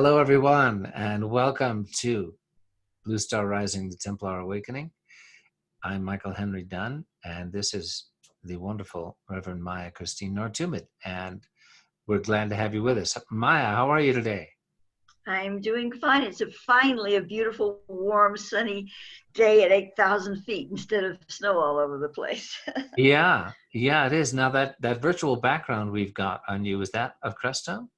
Hello, everyone, and welcome to Blue Star Rising, the Templar Awakening. I'm Michael Henry Dunn, and this is the wonderful Reverend Maia Christine Nartoomid, and we're glad to have you with us. Maia, how are you today? I'm doing fine. It's finally a beautiful, warm, sunny day at 8,000 feet instead of snow all over the place. Yeah, it is. Now that virtual background we've got on you, is that of Cresto?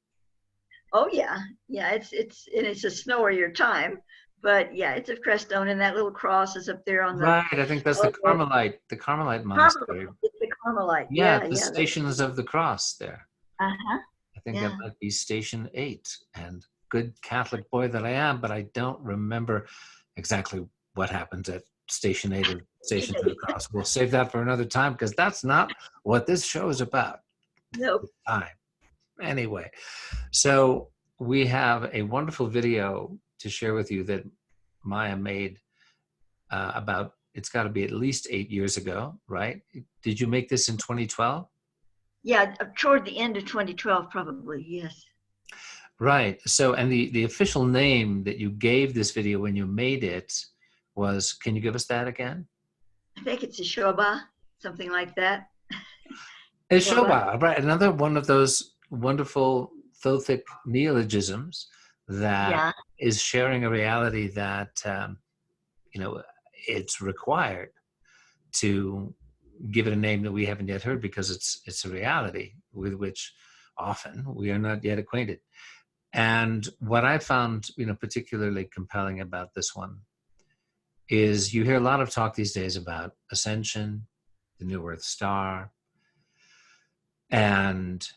Oh yeah, yeah. It's a snowier time, but yeah, it's a Crestone, and that little cross is up there on the Right, I think that's oh, the Carmelite Carmelite. monastery. It's the Carmelite. Yeah, Yeah, the yeah. Stations of the Cross there. Uh-huh. I think that Yeah. might be Station 8. And good Catholic boy that I am, but I don't remember exactly what happens at Station 8 or Station of the Cross. We'll save that for another time because that's not what this show is about. Nope. Time. Anyway, so we have a wonderful video to share with you that Maia made about, it's got to be at least 8 years ago, right? Did you make this in 2012? Yeah, toward the end of 2012, probably. Yes. Right. So, and the official name that you gave this video when you made it was, can you give us that again? I think it's a Shoba, something like that. It's Shoba. Shoba, right? Another one of those wonderful Thothic neologisms that Yeah. is sharing a reality that, it's required to give it a name that we haven't yet heard because it's a reality with which often we are not yet acquainted. And what I found, particularly compelling about this one is you hear a lot of talk these days about ascension, the new Earth star, and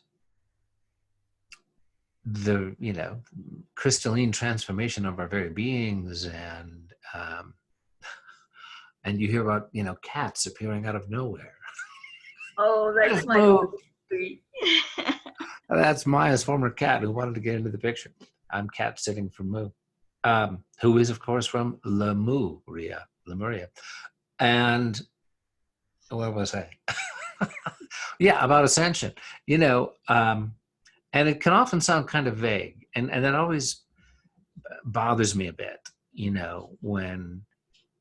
the, crystalline transformation of our very beings, and you hear about, cats appearing out of nowhere. Oh, that's my sweet. That's Maia's former cat who wanted to get into the picture. I'm cat sitting for Moo, who is, of course, from Lemuria. And where was I? Yeah, about ascension. And it can often sound kind of vague, and that always bothers me a bit. When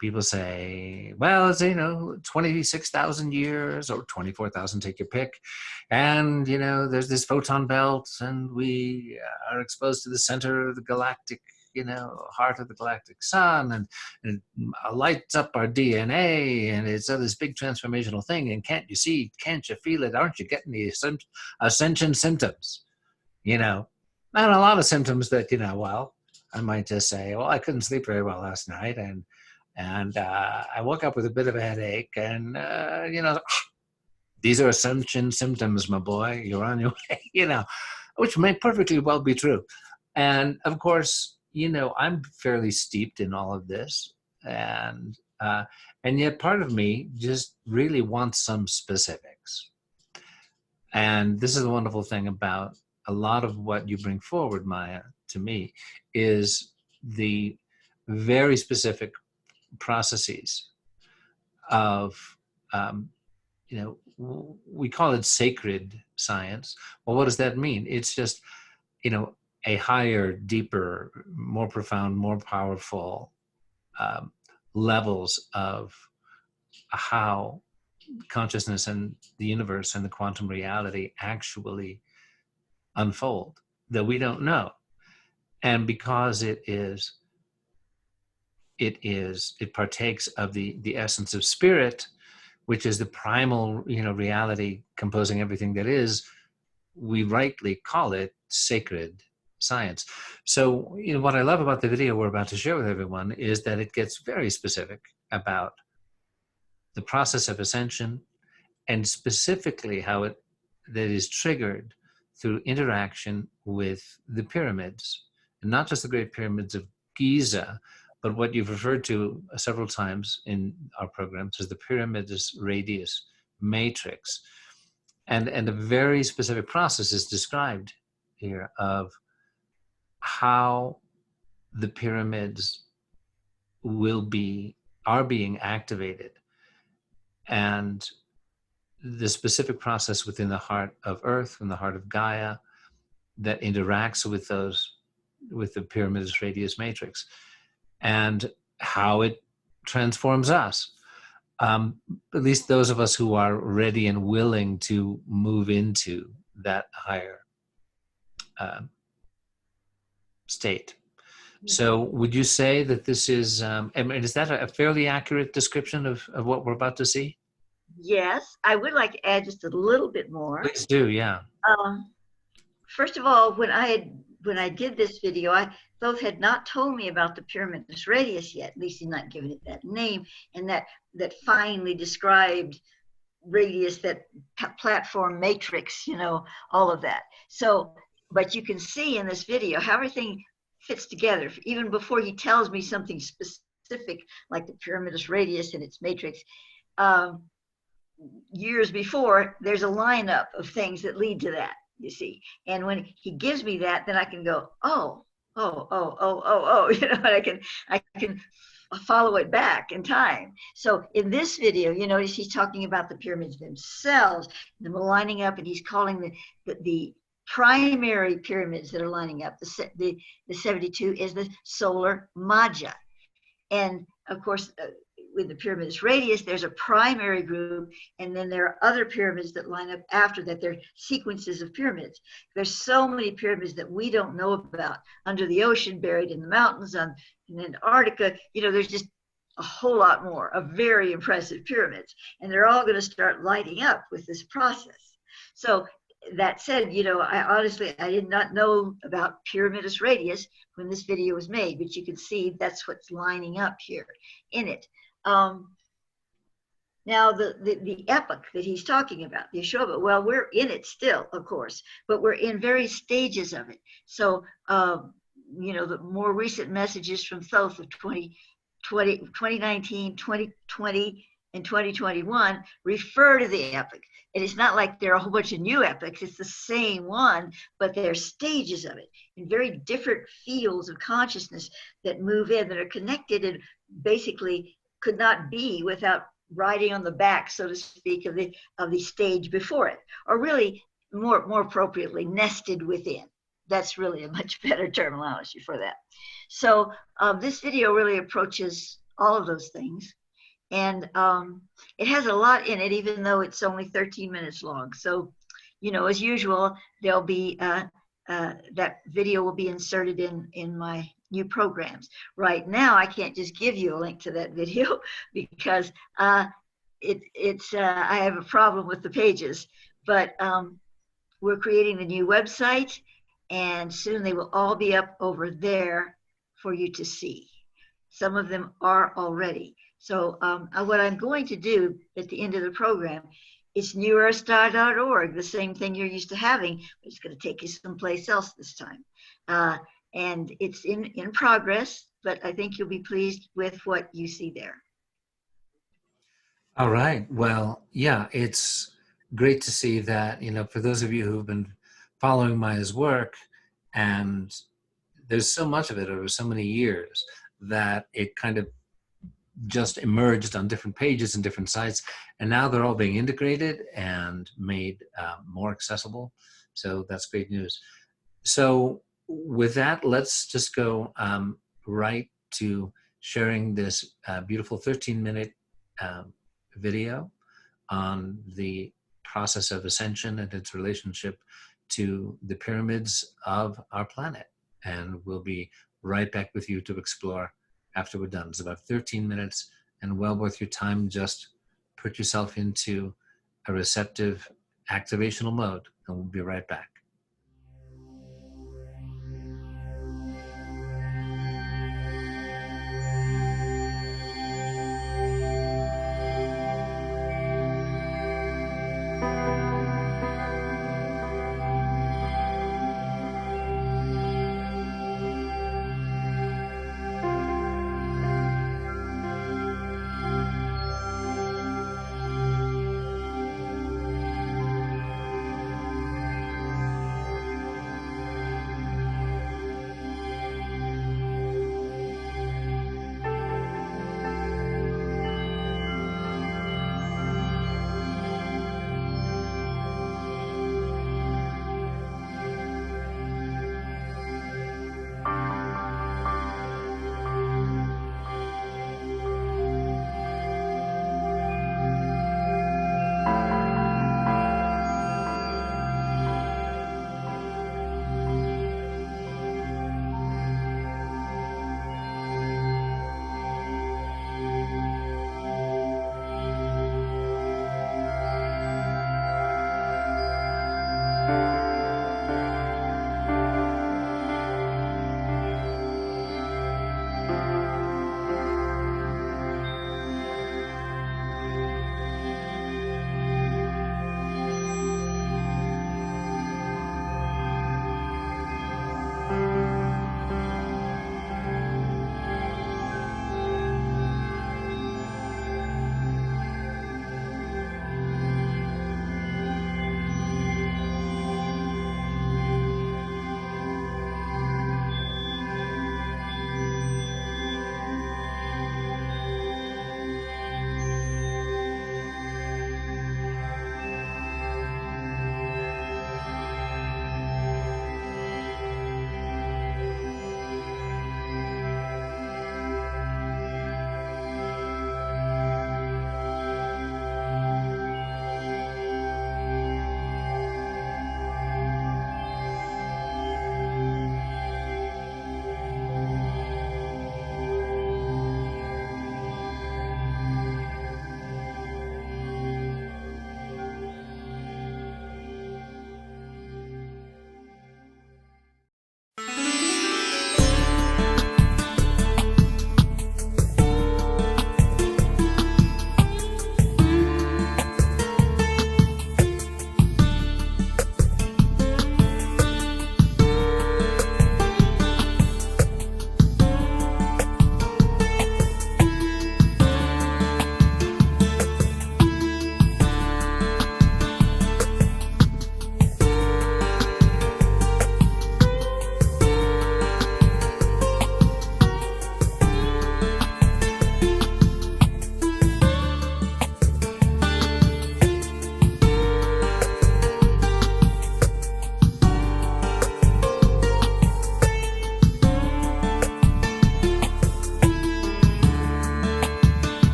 people say, well, it's 26,000 years or 24,000, take your pick, and there's this photon belt, and we are exposed to the center of the galactic, heart of the galactic sun, and it lights up our DNA, and it's this big transformational thing, and can't you see, can't you feel it, aren't you getting the ascension symptoms, and a lot of symptoms that, well, I might just say, well, I couldn't sleep very well last night, and I woke up with a bit of a headache, and these are ascension symptoms, my boy. You're on your way, which may perfectly well be true. And of course, I'm fairly steeped in all of this, and yet part of me just really wants some specifics. And this is the wonderful thing about a lot of what you bring forward, Maia, to me, is the very specific processes of, we call it sacred science. Well, what does that mean? It's just, a higher, deeper, more profound, more powerful levels of how consciousness and the universe and the quantum reality actually unfold that we don't know. And because it partakes of the essence of spirit, which is the primal, reality composing everything that is, we rightly call it sacred science. So, what I love about the video we're about to share with everyone is that it gets very specific about the process of ascension, and specifically how that is triggered through interaction with the pyramids, and not just the Great Pyramids of Giza, but what you've referred to several times in our programs is the pyramidus radius matrix. And a very specific process is described here of how the pyramids are being activated, and the specific process within the heart of Earth and the heart of Gaia that interacts with those with the pyramid's radius matrix, and how it transforms us. At least those of us who are ready and willing to move into that higher state. So would you say that this is, I mean, is that a fairly accurate description of what we're about to see? Yes, I would like to add just a little bit more. Please do, yeah. First of all, when I did this video, Thoth had not told me about the pyramidus radius yet. At least he's not given it that name, and that finely described radius, that platform matrix, all of that. So, but you can see in this video how everything fits together. Even before he tells me something specific, like the pyramidus radius and its matrix, years before, there's a lineup of things that lead to that, you see. And when he gives me that, then I can go, oh, and I can follow it back in time. So in this video, you notice he's talking about the pyramids themselves, them lining up, and he's calling the primary pyramids that are lining up, the 72 is the solar Maja. And of course, with the pyramidus radius, there's a primary group, and then there are other pyramids that line up after that. They're sequences of pyramids. There's so many pyramids that we don't know about under the ocean, buried in the mountains, in Antarctica. There's just a whole lot more of very impressive pyramids, and they're all going to start lighting up with this process. So that said, I did not know about pyramidus radius when this video was made, but you can see that's what's lining up here in it. Now the epoch that he's talking about, the Ashoba, well, we're in it still, of course, but we're in various stages of it. So, the more recent messages from Thoth of 2019, 2020, and 2021 refer to the epoch. And it's not like there are a whole bunch of new epochs, it's the same one, but there are stages of it in very different fields of consciousness that move in, that are connected, and basically could not be without riding on the back, so to speak, of the stage before it, or really more appropriately, nested within. That's really a much better terminology for that. So this video really approaches all of those things, and it has a lot in it, even though it's only 13 minutes long. So, as usual, there'll be that video will be inserted in my new programs. Right now, I can't just give you a link to that video because I have a problem with the pages, but we're creating the new website, and soon they will all be up over there for you to see. Some of them are already. So what I'm going to do at the end of the program, it's newerstar.org, the same thing you're used to having, but it's going to take you someplace else this time. And it's in progress, but I think you'll be pleased with what you see there. All right. Well, yeah, it's great to see that, for those of you who've been following Maia's work, and there's so much of it over so many years that it kind of just emerged on different pages and different sites, and now they're all being integrated and made more accessible. So that's great news. So with that, let's just go right to sharing this beautiful 13-minute video on the process of ascension and its relationship to the pyramids of our planet. And we'll be right back with you to explore after we're done. It's about 13 minutes and well worth your time. Just put yourself into a receptive activational mode, and we'll be right back.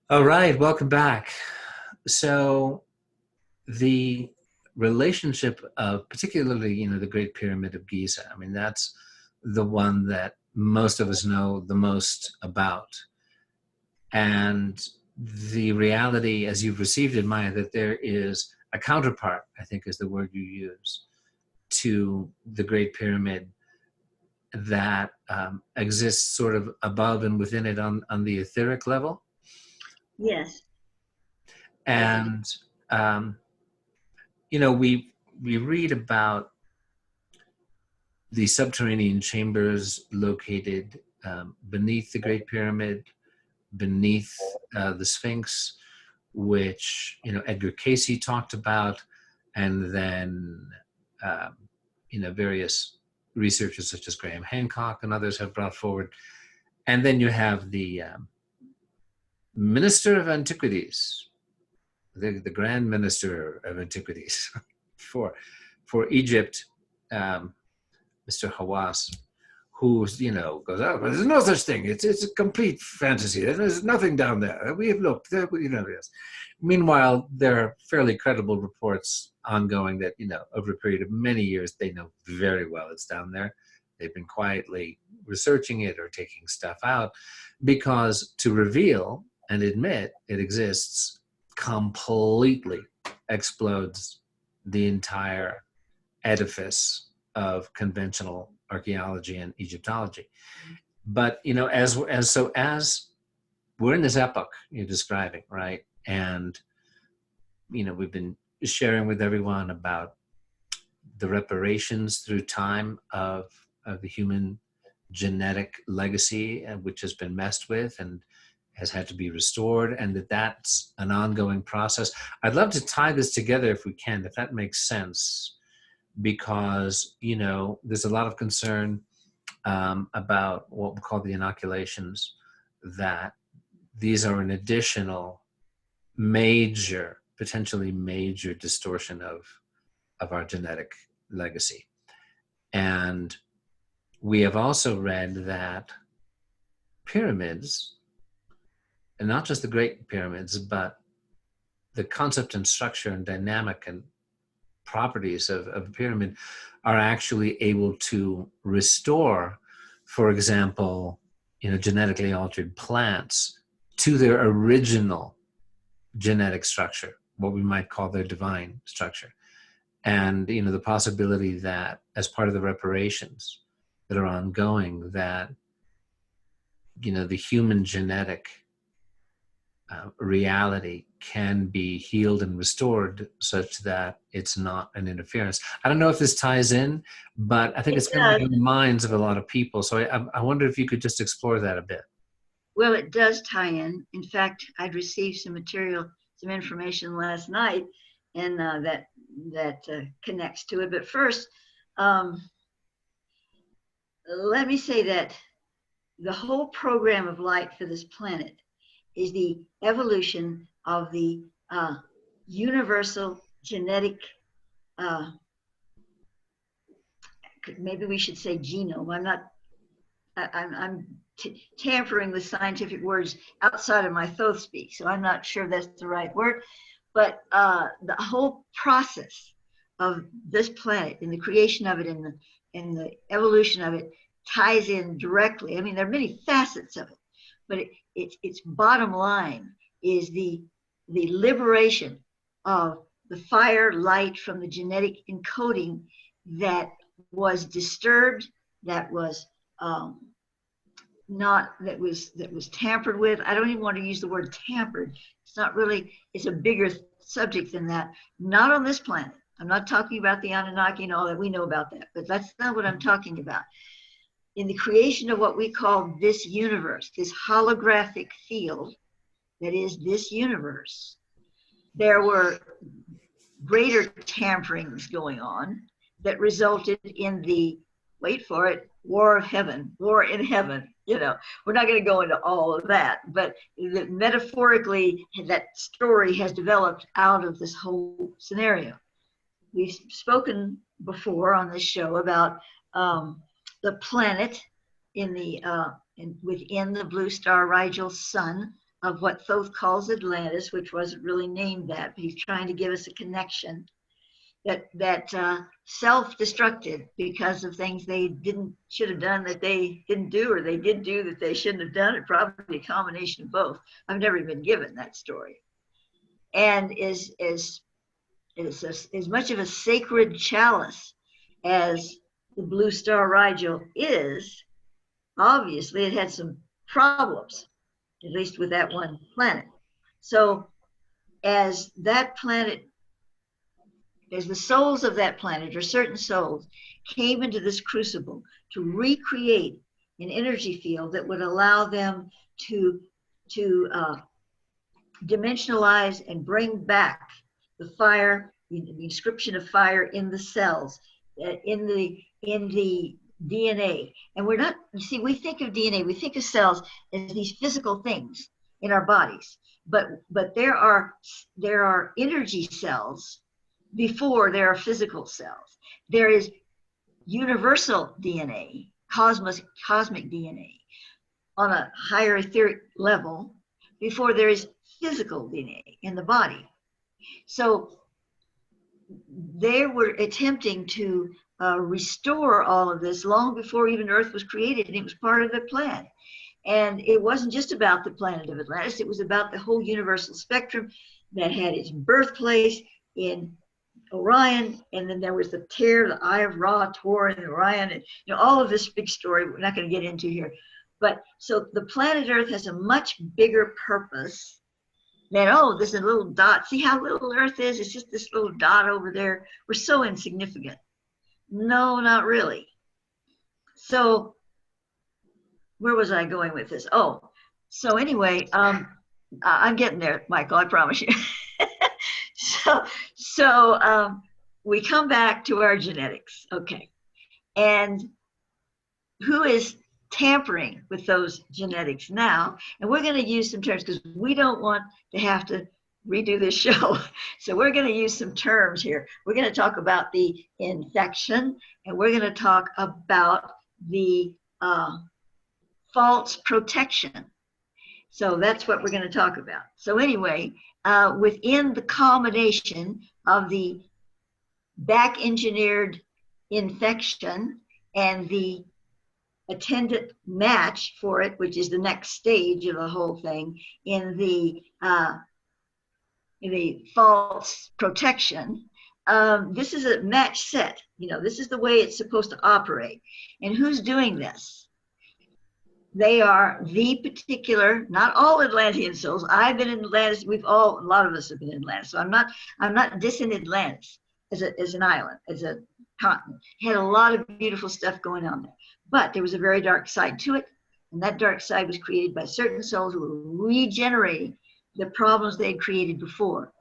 All right, welcome back. So the relationship of particularly, the Great Pyramid of Giza, I mean, that's the one that most of us know the most about. And the reality, as you've received it, Maya, that there is a counterpart, I think is the word you use, to the Great Pyramid that exists sort of above and within it on the etheric level. Yes. And we read about the subterranean chambers located beneath the Great Pyramid, beneath the Sphinx, which Edgar Cayce talked about, and then various researchers such as Graham Hancock and others have brought forward. And then you have the Minister of Antiquities, the Grand Minister of Antiquities for Egypt, Mr. Hawass, who goes, oh, there's no such thing. It's a complete fantasy. There's nothing down there. We have looked. Yes. Meanwhile, there are fairly credible reports ongoing that over a period of many years, they know very well it's down there. They've been quietly researching it or taking stuff out, because to reveal and admit it exists completely explodes the entire edifice of conventional archaeology and Egyptology. But as we're in this epoch you're describing, right? And we've been sharing with everyone about the reparations through time of the human genetic legacy, which has been messed with and has had to be restored, and that's an ongoing process. I'd love to tie this together if we can, if that makes sense, because there's a lot of concern about what we call the inoculations, that these are an additional potentially major distortion of our genetic legacy. And we have also read that pyramids, and not just the Great Pyramids, but the concept and structure and dynamic and properties of a pyramid are actually able to restore, for example, genetically altered plants to their original genetic structure, what we might call their divine structure. And the possibility that as part of the reparations that are ongoing, that the human genetic reality can be healed and restored such that it's not an interference. I don't know if this ties in, but I think it's been in the minds of a lot of people. So I wonder if you could just explore that a bit. Well, it does tie in. In fact, I'd received some information last night, and that connects to it. But first, let me say that the whole program of light for this planet is the evolution of the universal genetic, maybe we should say genome. I'm tampering with scientific words outside of my Thoth speak, so I'm not sure that's the right word. But the whole process of this planet and the creation of it and the evolution of it ties in directly. I mean, there are many facets of it, but its bottom line is the liberation of the fire light from the genetic encoding that was disturbed, that was that was tampered with. I don't even want to use the word tampered. It's not really, it's a bigger subject than that. Not on this planet. I'm not talking about the Anunnaki and all that. We know about that, but that's not what I'm talking about. In the creation of what we call this universe, this holographic field that is this universe, there were greater tamperings going on that resulted in the, wait for it, war of heaven, war in heaven. You know, we're not going to go into all of that, but metaphorically, that story has developed out of this whole scenario. We've spoken before on this show about the planet in the within the blue star Rigel sun of what Thoth calls Atlantis, which wasn't really named that, but he's trying to give us a connection that self-destructed because of things they should have done that they didn't do, or they did do that they shouldn't have done. It probably a combination of both. I've never been given that story, and is as much of a sacred chalice as the blue star Rigel is. Obviously, it had some problems, at least with that one planet. So, as that planet, as the souls of that planet, or certain souls, came into this crucible to recreate an energy field that would allow them to dimensionalize and bring back the fire, the inscription of fire in the cells, in the DNA. And we're not, you see, we think of DNA, we think of cells as these physical things in our bodies, but there are energy cells before there are physical cells. There is universal DNA, cosmic DNA on a higher etheric level before there is physical DNA in the body. So they were attempting to restore all of this long before even Earth was created, and it was part of the plan. And it wasn't just about the planet of Atlantis, it was about the whole universal spectrum that had its birthplace in Orion, and then there was the tear, the Eye of Ra, Tor, and Orion, and all of this big story we're not going to get into here. But so the planet Earth has a much bigger purpose than, oh, there's a little dot. See how little Earth is? It's just this little dot over there. We're so insignificant. No, not really. So where was I going with this? Oh, so anyway, I'm getting there, Michael, I promise you. So we come back to our genetics, okay. And who is tampering with those genetics now? And we're going to use some terms because we don't want to have to redo this show. So we're going to use some terms here. We're going to talk about the infection, and we're going to talk about the false protection. So that's what we're going to talk about. So anyway, within the combination of the back-engineered infection and the attendant match for it, which is the next stage of the whole thing, in the false protection, this is a match set. This is the way it's supposed to operate. And who's doing this? They are the particular, not all Atlantean souls. I've been in Atlantis. A lot of us have been in Atlantis. So I'm not dissing Atlantis as an island, as a continent. It had a lot of beautiful stuff going on there. But there was a very dark side to it. And that dark side was created by certain souls who were regenerating the problems they had created before.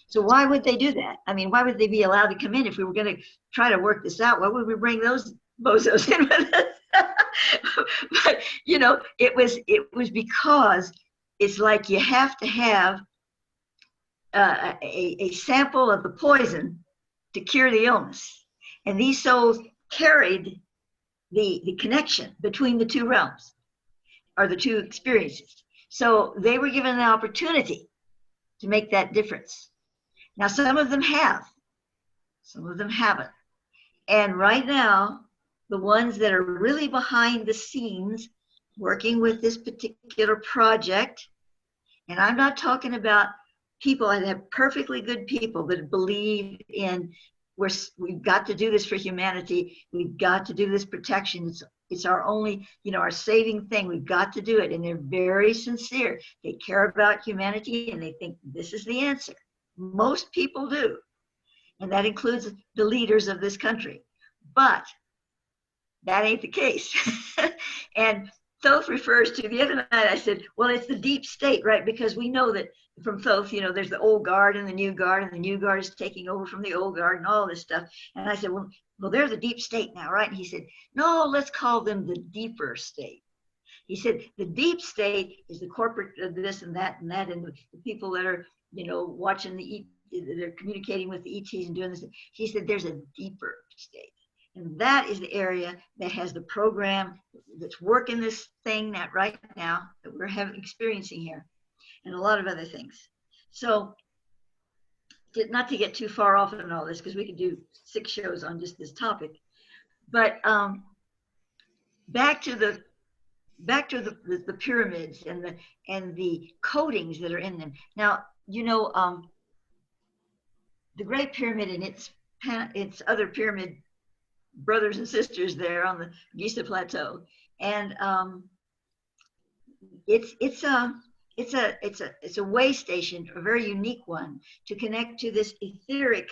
So why would they do that? I mean, why would they be allowed to come in if we were going to try to work this out? Why would we bring those bozos in with us? But you know, it was because it's like you have to have a sample of the poison to cure the illness. And these souls carried the connection between the two realms or the two experiences. So they were given an opportunity to make that difference. Now, some of them have, some of them haven't. And right now, the ones that are really behind the scenes working with this particular project, and I'm not talking about people that have perfectly good people that believe in we've got to do this for humanity, we've got to do this protection, it's our only, our saving thing, we've got to do it. And they're very sincere, they care about humanity, and they think this is the answer. Most people do, and that includes the leaders of this country. But that ain't the case. And Thoth refers to, the other night I said, well, it's the deep state, right? Because we know that from Thoth, there's the old guard and the new guard, and the new guard is taking over from the old guard and all this stuff. And I said, well, they're the deep state now, right? And he said, no, let's call them the deeper state. He said, the deep state is the corporate this and that, and the people that are, watching they're communicating with the ETs and doing this. He said, there's a deeper state. And that is the area that has the program that's working this thing that right now that we're experiencing here, and a lot of other things. So, not to get too far off on all this, because we could do 6 shows on just this topic, but back to the pyramids and the coatings that are in them. Now, the Great Pyramid and its other pyramid brothers and sisters there on the Giza Plateau, and it's a way station, a very unique one, to connect to this etheric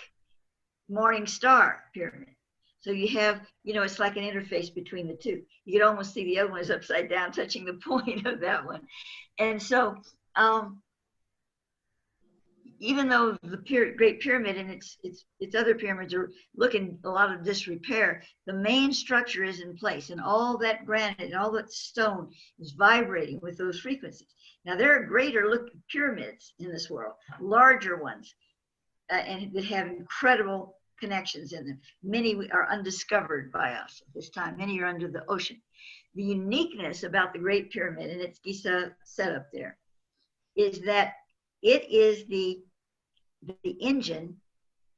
morning star pyramid. So you have, it's like an interface between the two. You can almost see the other one is upside down, touching the point of that one. And so, even though the Great Pyramid and its other pyramids are looking a lot of disrepair, the main structure is in place, and all that granite and all that stone is vibrating with those frequencies. Now, there are greater looking pyramids in this world, larger ones, and that have incredible connections in them. Many are undiscovered by us at this time. Many are under the ocean. The uniqueness about the Great Pyramid and its Giza setup there is that it is the engine.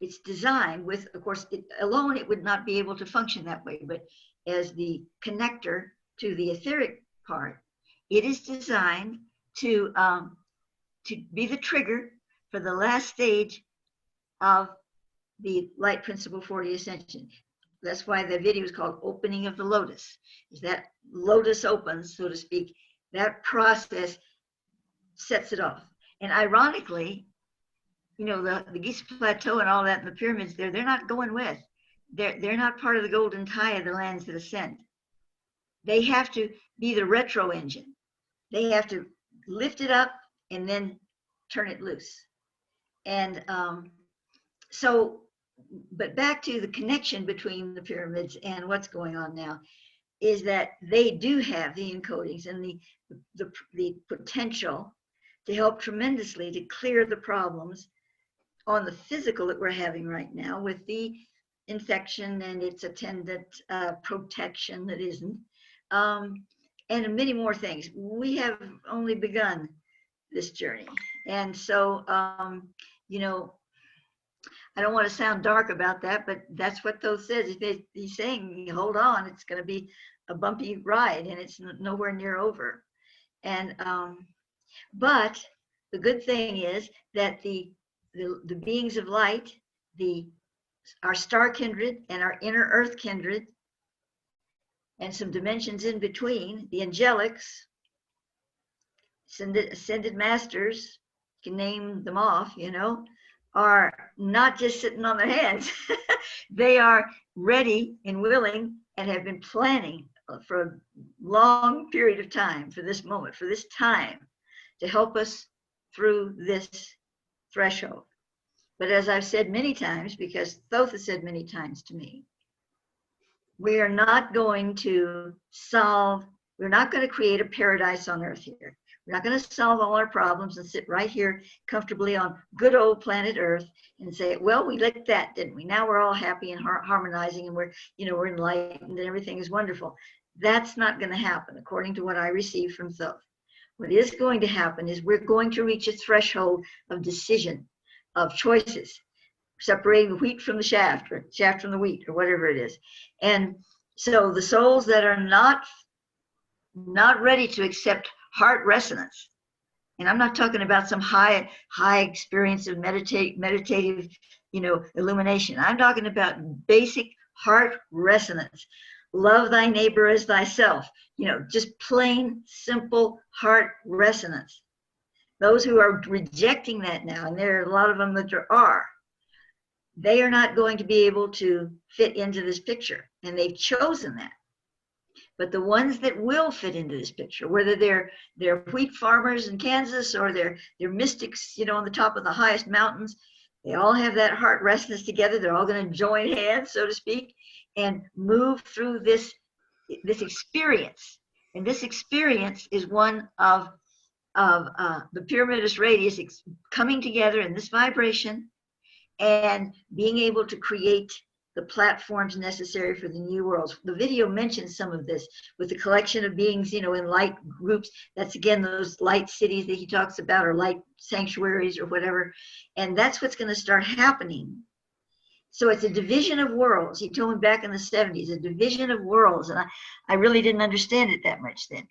It's designed with, of course, alone it would not be able to function that way, but as the connector to the etheric part, it is designed to be the trigger for the last stage of the Light Principle 40 Ascension. That's why the video is called Opening of the Lotus. Is that lotus opens, so to speak, that process sets it off. And ironically, the Giza Plateau and all that, and the pyramids there, they're not going with. They're not part of the golden tie of the lands that ascend. They have to be the retro engine. They have to lift it up and then turn it loose. And but back to the connection between the pyramids and what's going on now, is that they do have the encodings and the potential to help tremendously to clear the problems on the physical that we're having right now with the infection and its attendant protection that isn't, and many more things. We have only begun this journey. And so, I don't want to sound dark about that, but that's what Thoth says. He's saying, hold on, it's going to be a bumpy ride, and it's nowhere near over. And but the good thing is that the beings of light, our star kindred and our inner earth kindred, and some dimensions in between, the angelics, ascended masters, you can name them off, are not just sitting on their hands. They are ready and willing and have been planning for a long period of time for this moment, for this time, to help us through this threshold. But as I've said many times, because Thoth has said many times to me, we are not going to solve We're not going to create a paradise on Earth here. We're not going to solve all our problems and sit right here comfortably on good old planet Earth and say, well, we liked that, didn't we? Now we're all happy and harmonizing, and we're enlightened and everything is wonderful. That's not going to happen, according to what I received from Thoth. What is going to happen is we're going to reach a threshold of decision, of choices, separating the wheat from the shaft, or shaft from the wheat, or whatever it is. And so the souls that are not ready to accept heart resonance, and I'm not talking about some high experience of meditative, illumination. I'm talking about basic heart resonance. Love thy neighbor as thyself. Just plain, simple heart resonance. Those who are rejecting that now, and there are a lot of them that there are, they are not going to be able to fit into this picture, and they've chosen that. But the ones that will fit into this picture, whether they're wheat farmers in Kansas or they're mystics, on the top of the highest mountains, they all have that heart resonance together. They're all going to join hands, so to speak, and move through this experience. And this experience is one of the pyramidus radius coming together in this vibration and being able to create the platforms necessary for the new worlds. The video mentions some of this with the collection of beings, in light groups. That's again those light cities that he talks about, or light sanctuaries or whatever. And that's what's going to start happening. So it's a division of worlds. He told me back in the 70s, a division of worlds. And I really didn't understand it that much then.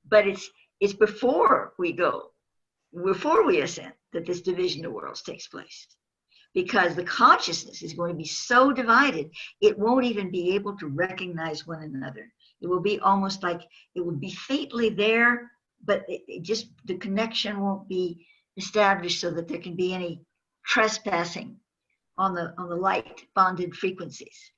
But it's before we ascend, that this division of worlds takes place. Because the consciousness is going to be so divided, it won't even be able to recognize one another. It will be almost like it will be faintly there, but the connection won't be established so that there can be any trespassing on the light bonded frequencies.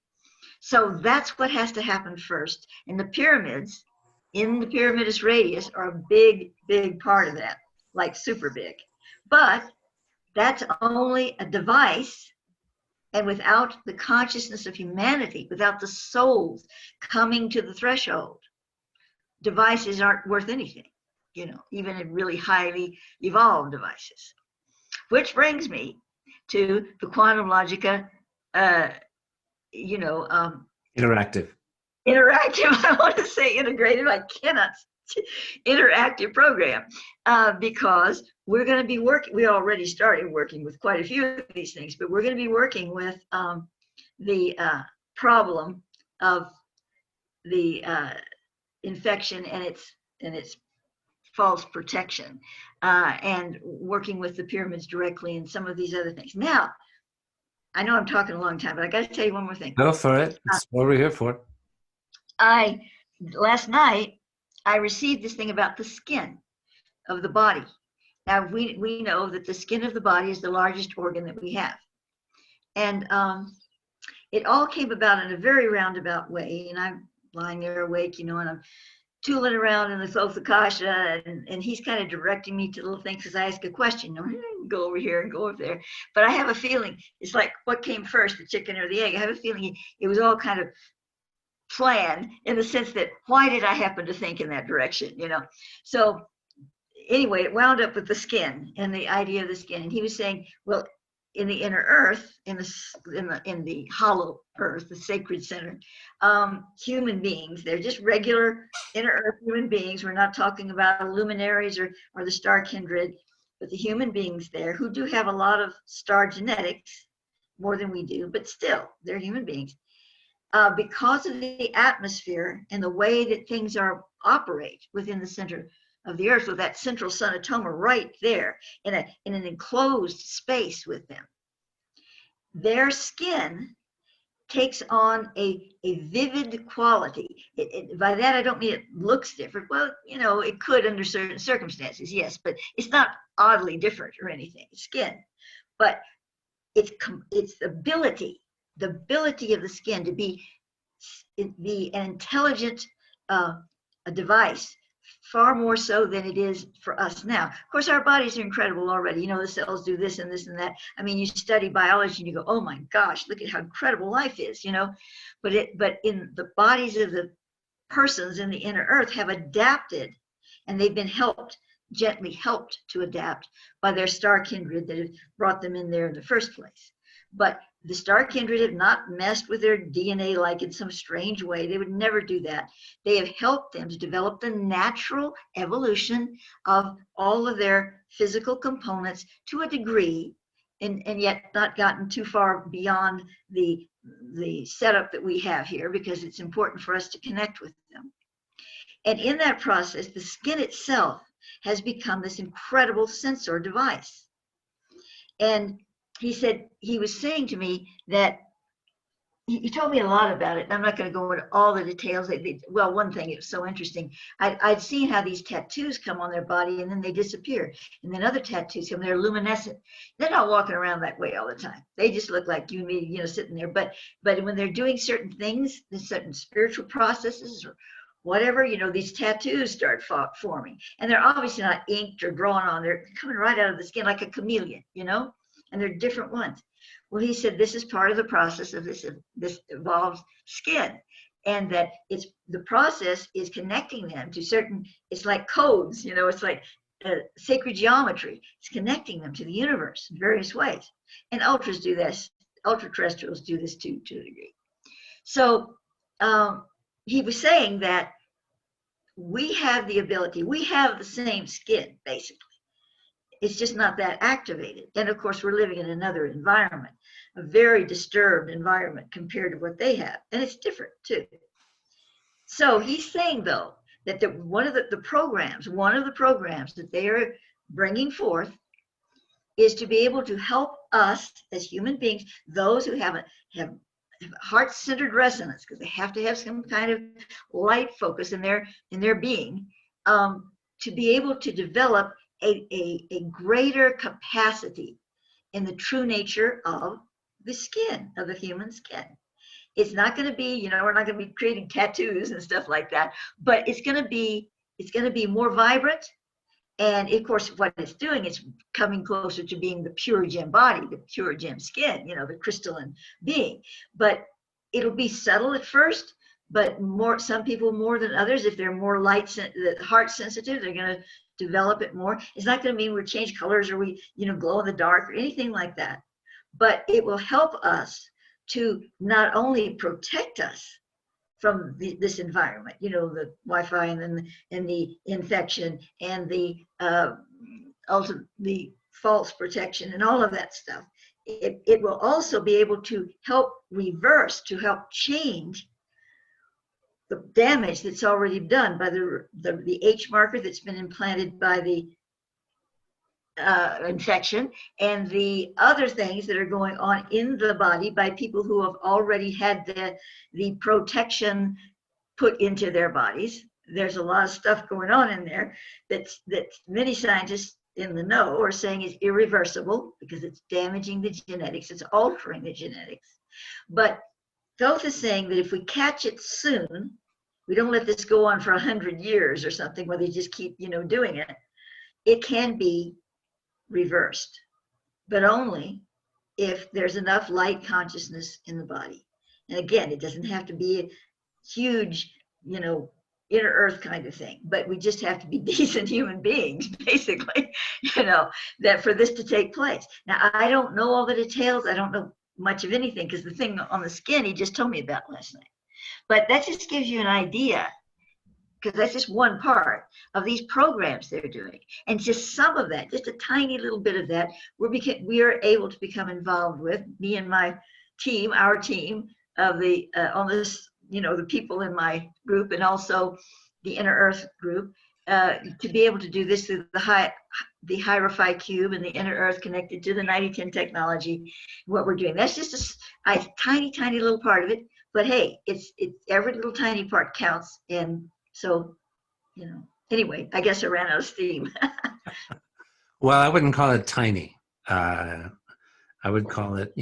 So that's what has to happen first. And the pyramids in the pyramidus radius are a big, big part of that, like super big. But that's only a device, and without the consciousness of humanity, without the souls coming to the threshold, devices aren't worth anything, even in really highly evolved devices. Which brings me to the quantum logica, interactive. I want to say integrative, I cannot. Interactive program, because we're going to be we already started working with quite a few of these things, but we're going to be working with the problem of the infection and its false protection, and working with the pyramids directly and some of these other things. Now, I know I'm talking a long time, but I got to tell you one more thing. Go for it. That's what we're here for. Last night, I received this thing about the skin of the body. Now, we know that the skin of the body is the largest organ that we have. And it all came about in a very roundabout way. And I'm lying there awake, and I'm tooling around in the Thothic, and he's kind of directing me to little things as I ask a question. Go over here and go over there. But I have a feeling, it's like, what came first, the chicken or the egg? I have a feeling it was all kind of plan, in the sense that, why did I happen to think in that direction, So anyway, it wound up with the skin and the idea of the skin. And he was saying, well, in the inner earth, in the hollow earth, the sacred center, human beings, they're just regular inner earth human beings. We're not talking about luminaries or the star kindred, but the human beings there who do have a lot of star genetics, more than we do, but still, they're human beings. Because of the atmosphere and the way that things operate within the center of the earth, with that central sun atoma right there in an enclosed space with them, their skin takes on a vivid quality. By that, I don't mean it looks different. Well, it could under certain circumstances, yes, but it's not oddly different or anything. It's skin, but it's the ability of the skin to be an intelligent a device, far more so than it is for us now. Of course, our bodies are incredible already. The cells do this and this and that. I mean, you study biology and you go, oh my gosh, look at how incredible life is, But in the bodies of the persons in the inner earth have adapted, and they've been gently helped to adapt by their star kindred that have brought them in there in the first place. But the star kindred have not messed with their DNA like in some strange way. They would never do that. They have helped them to develop the natural evolution of all of their physical components to a degree, and yet not gotten too far beyond the setup that we have here, because it's important for us to connect with them. And in that process, the skin itself has become this incredible sensor device. And he said, he was saying to me that he told me a lot about it. I'm not going to go into all the details. Well, one thing, it was so interesting. I'd seen how these tattoos come on their body and then they disappear. And then other tattoos come, they're luminescent. They're not walking around that way all the time. They just look like you and me, sitting there. But when they're doing certain things, certain spiritual processes or whatever, these tattoos start forming. And they're obviously not inked or drawn on. They're coming right out of the skin like a chameleon, and they're different ones. Well, he said this is part of the process of this evolved skin, and that the process is connecting them to certain, it's like codes, it's like sacred geometry. It's connecting them to the universe in various ways. And ultras do this, ultra-terrestrials do this too, to a degree. So he was saying that we have the ability, we have the same skin, basically. It's just not that activated. And of course, we're living in another environment, a very disturbed environment compared to what they have. And it's different too. So he's saying, though, that one of the programs that they are bringing forth is to be able to help us as human beings, those who have heart-centered resonance, because they have to have some kind of light focus in their being, to be able to develop a greater capacity in the true nature of the skin, of the human skin. It's not going to be, we're not going to be creating tattoos and stuff like that, but it's going to be more vibrant. And of course, what it's doing is coming closer to being the pure gem body, the pure gem skin, the crystalline being. But it'll be subtle at first, but some people more than others, if they're more heart sensitive, they're going to develop it more. It's not going to mean we change colors or we, glow in the dark or anything like that. But it will help us to not only protect us from this environment, the Wi-Fi and the infection and the false protection and all of that stuff. It will also be able to help reverse, to help change the damage that's already done by the H marker that's been implanted by the infection, and the other things that are going on in the body by people who have already had the protection put into their bodies. There's a lot of stuff going on in there that many scientists in the know are saying is irreversible because it's damaging the genetics, it's altering the genetics. But Thoth is saying that if we catch it soon, we don't let this go on for 100 years or something where they just keep, doing it, it can be reversed, but only if there's enough light consciousness in the body. And again, it doesn't have to be a huge, inner earth kind of thing, but we just have to be decent human beings, basically, that for this to take place. Now, I don't know all the details. I don't know much of anything because the thing on the skin, he just told me about last night. But that just gives you an idea, because that's just one part of these programs they're doing. And just some of that, just a tiny little bit of that, we are able to become involved with, me and my team, our team of the people in my group, and also the Inner Earth group, to be able to do this through the Hierophant Cube and the Inner Earth connected to the 9010 technology. What we're doing, that's just a tiny, tiny little part of it. But hey, it's every little tiny part counts. And so, anyway, I guess I ran out of steam. Well, I wouldn't call it tiny. I would call it,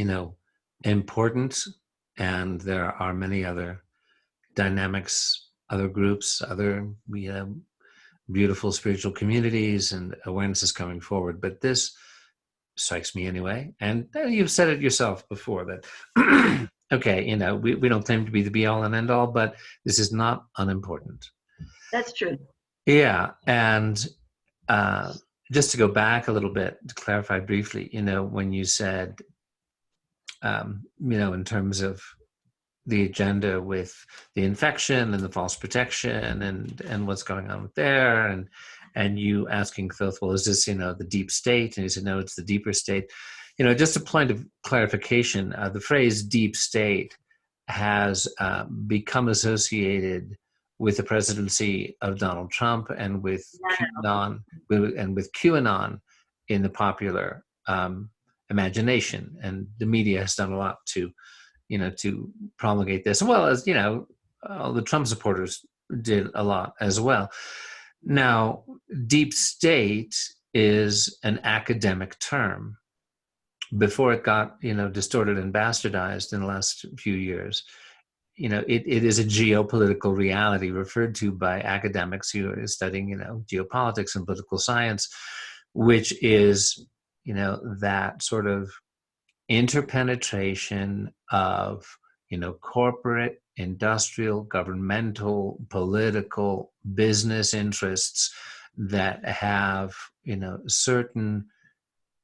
important. And there are many other dynamics, other groups, we have beautiful spiritual communities and awarenesses coming forward. But this strikes me anyway. And you've said it yourself before that okay, we don't claim to be the be all and end all, but this is not unimportant. That's true. Yeah. And uh, just to go back a little bit to clarify briefly, when you said, in terms of the agenda with the infection and the false protection and what's going on with there, and you asking Thoth, well, is this the deep state? And he said, no, it's the deeper state. Just a point of clarification, the phrase deep state has become associated with the presidency of Donald Trump and with QAnon in the popular imagination, and the media has done a lot to promulgate this, as well as all the Trump supporters did a lot as well. Now, deep state is an academic term. Before it got distorted and bastardized in the last few years, it is a geopolitical reality referred to by academics who are studying geopolitics and political science, which is that sort of interpenetration of corporate, industrial, governmental, political, business interests that have certain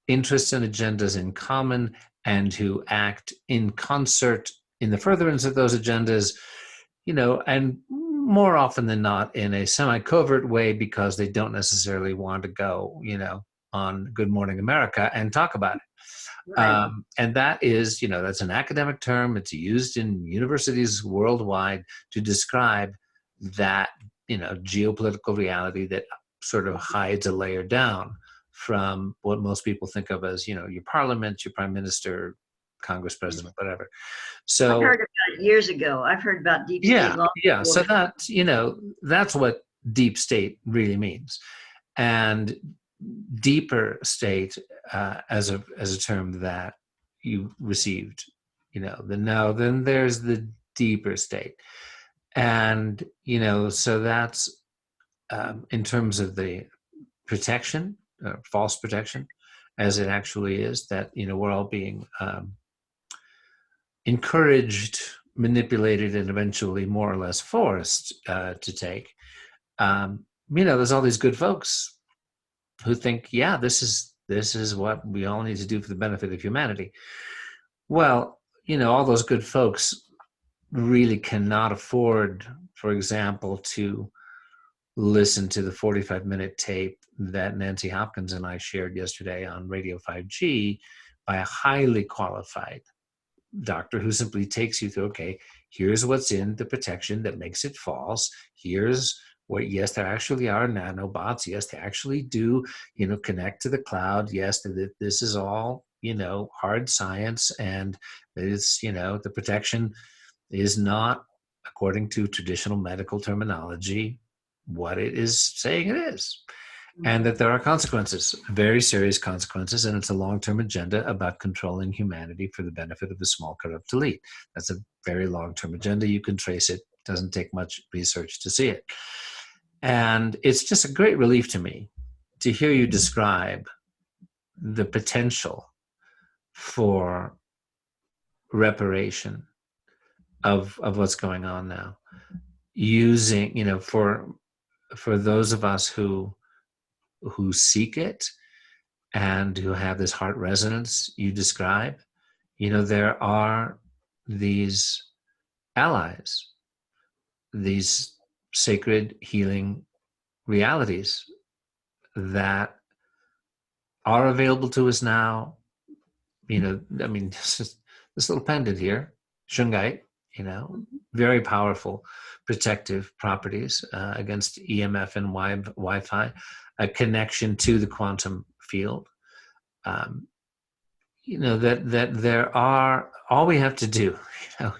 interests and agendas in common, and who act in concert in the furtherance of those agendas, and more often than not in a semi-covert way, because they don't necessarily want to go on Good Morning America and talk about it. Right. And that is, that's an academic term. It's used in universities worldwide to describe that, geopolitical reality that sort of hides a layer down from what most people think of as, your parliament, your prime minister, Congress president, whatever. So I've heard about it years ago. I've heard about deep state long before. So that's what deep state really means. And deeper state as a term that you received, then there's the deeper state. And, so that's in terms of the protection, false protection, as it actually is, that, we're all being encouraged, manipulated, and eventually more or less forced to take. There's all these good folks who think, yeah, this is what we all need to do for the benefit of humanity. Well, all those good folks really cannot afford, for example, to listen to the 45-minute tape that Nancy Hopkins and I shared yesterday on Radio 5G by a highly qualified doctor who simply takes you through, okay, here's what's in the protection that makes it false. Here's what, yes, there actually are nanobots. Yes, they actually do, connect to the cloud. Yes, this is all, hard science. And it's, the protection is not, according to traditional medical terminology, what it is saying it is. And that there are consequences, very serious consequences, and it's a long-term agenda about controlling humanity for the benefit of a small corrupt elite. That's a very long-term agenda. You can trace it. It doesn't take much research to see it. And it's just a great relief to me to hear you describe the potential for reparation of what's going on now, using, for those of us who seek it and who have this heart resonance you describe, there are these allies, these sacred healing realities that are available to us now. This little pendant here, shungite, very powerful protective properties against EMF and Wi-Fi, a connection to the quantum field. That there are, all we have to do,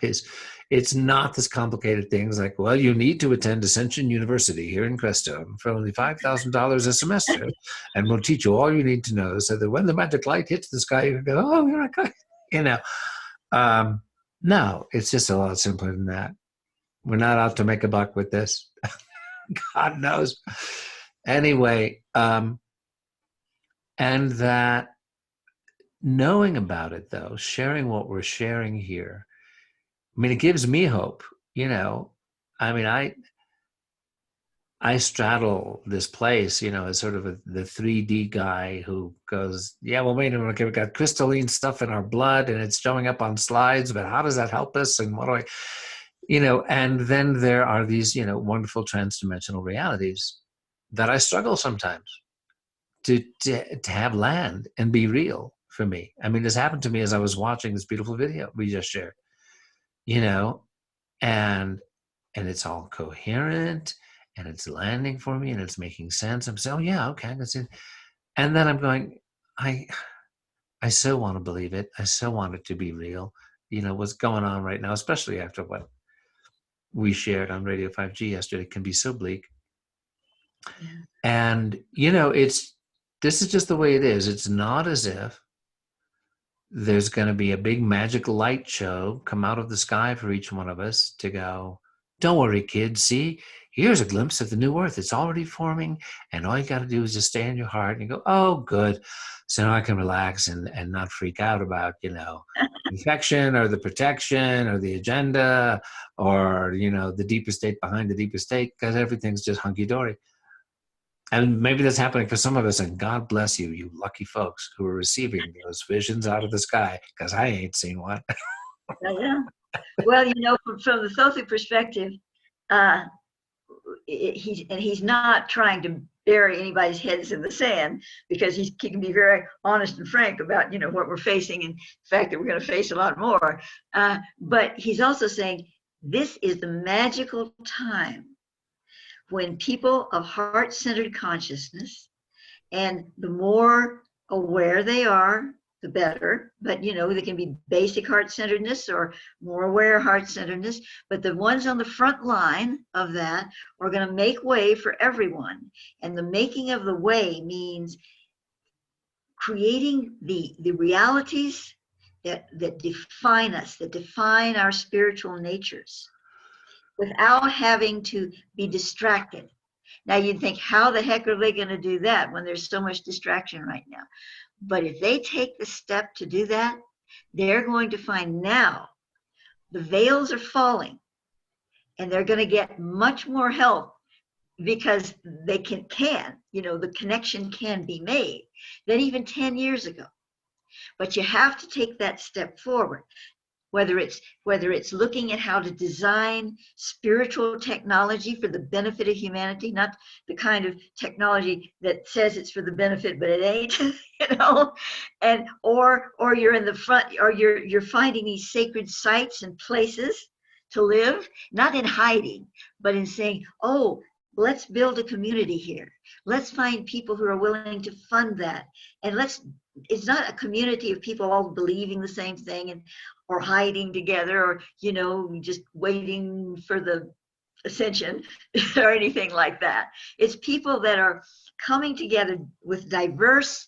is, it's not this complicated things like, well, you need to attend Ascension University here in Crestone for only $5,000 a semester, and we'll teach you all you need to know so that when the magic light hits the sky, you can go, oh, you're okay. No, it's just a lot simpler than that. We're not out to make a buck with this. God knows. Anyway, and that knowing about it, though, sharing what we're sharing here, I mean, it gives me hope, you know. I mean, I straddle this place, you know, as sort of the 3D guy who goes, yeah, well, wait a minute, okay, we got crystalline stuff in our blood and it's showing up on slides, but how does that help us? And what do I, you know, and then there are these, you know, wonderful transdimensional realities that I struggle sometimes to have land and be real for me. I mean, this happened to me as I was watching this beautiful video we just shared, you know, and it's all coherent and it's landing for me and it's making sense. I'm saying, oh yeah, okay, that's it. And then I'm going, I I so want to believe it. I so want it to be real. You know, what's going on right now, especially after what we shared on Radio 5G yesterday, can be so bleak. Yeah. And, you know, this is just the way it is. It's not as if there's going to be a big magic light show come out of the sky for each one of us to go, don't worry, kids. See, here's a glimpse of the new earth. It's already forming. And all you got to do is just stay in your heart and you go, oh, good. So now I can relax and not freak out about, you know, infection or the protection or the agenda or, you know, the deeper state behind the deeper state, because everything's just hunky dory. And maybe that's happening for some of us, and God bless you, you lucky folks who are receiving those visions out of the sky, because I ain't seen one. Yeah. Well, you know, from the Thothic perspective, uh, he's not trying to bury anybody's heads in the sand, because he can be very honest and frank about, you know, what we're facing and the fact that we're going to face a lot more. But he's also saying this is the magical time when people of heart-centered consciousness, and the more aware they are, the better. But, you know, they can be basic heart-centeredness or more aware heart-centeredness. But the ones on the front line of that are going to make way for everyone. And the making of the way means creating the realities that define us, that define our spiritual natures, without having to be distracted. Now you'd think, how the heck are they going to do that when there's so much distraction right now? But if they take the step to do that, they're going to find now the veils are falling and they're going to get much more help, because they can, you know, the connection can be made than even 10 years ago. But you have to take that step forward. Whether it's looking at how to design spiritual technology for the benefit of humanity, not the kind of technology that says it's for the benefit but it ain't, you know, and or you're in the front, or you're finding these sacred sites and places to live, not in hiding, but in saying, oh, let's build a community here. Let's find people who are willing to fund that, and it's not a community of people all believing the same thing and or hiding together, or, you know, just waiting for the ascension or anything like that. It's people that are coming together with diverse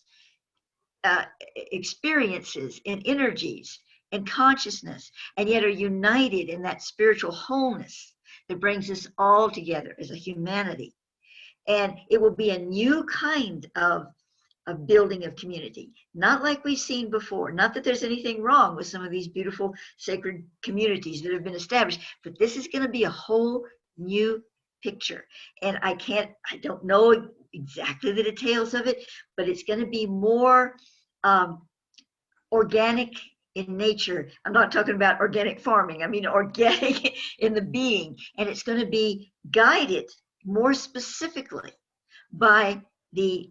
experiences and energies and consciousness, and yet are united in that spiritual wholeness that brings us all together as a humanity. And it will be a new kind of building of community, not like we've seen before. Not that there's anything wrong with some of these beautiful sacred communities that have been established, but this is going to be a whole new picture. And I don't know exactly the details of it, but it's going to be more organic in nature. I'm not talking about organic farming. I mean organic in the being. And it's going to be guided more specifically by the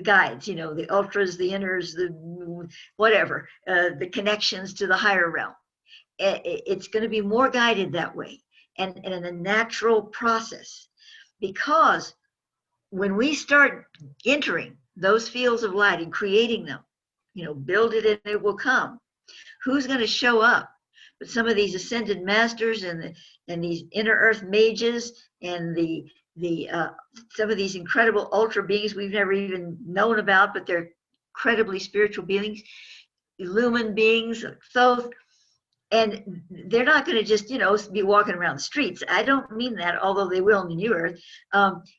guides, you know, the ultras, the inners, the whatever, the connections to the higher realm. It's going to be more guided that way, and in a natural process, because when we start entering those fields of light and creating them, you know, build it and it will come. Who's going to show up? But some of these ascended masters and these inner earth mages and some of these incredible ultra beings we've never even known about, but they're incredibly spiritual beings, illumined beings, Thoth, and they're not going to just, you know, be walking around the streets. I don't mean that, although they will in the new earth,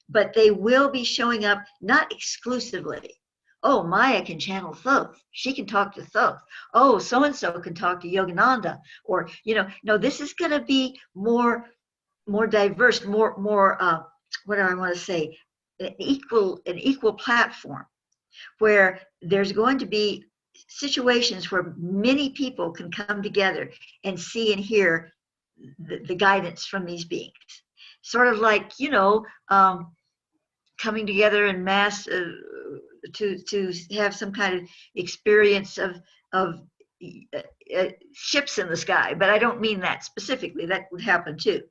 but they will be showing up, not exclusively, Oh, Maia can channel Thoth. She can talk to Thoth. Oh, so and so can talk to Yogananda. Or, no, this is going to be more diverse, more what do I want to say? An equal platform where there's going to be situations where many people can come together and see and hear the guidance from these beings. Sort of like, coming together in mass to have some kind of experience of ships in the sky. But I don't mean that specifically. That would happen too.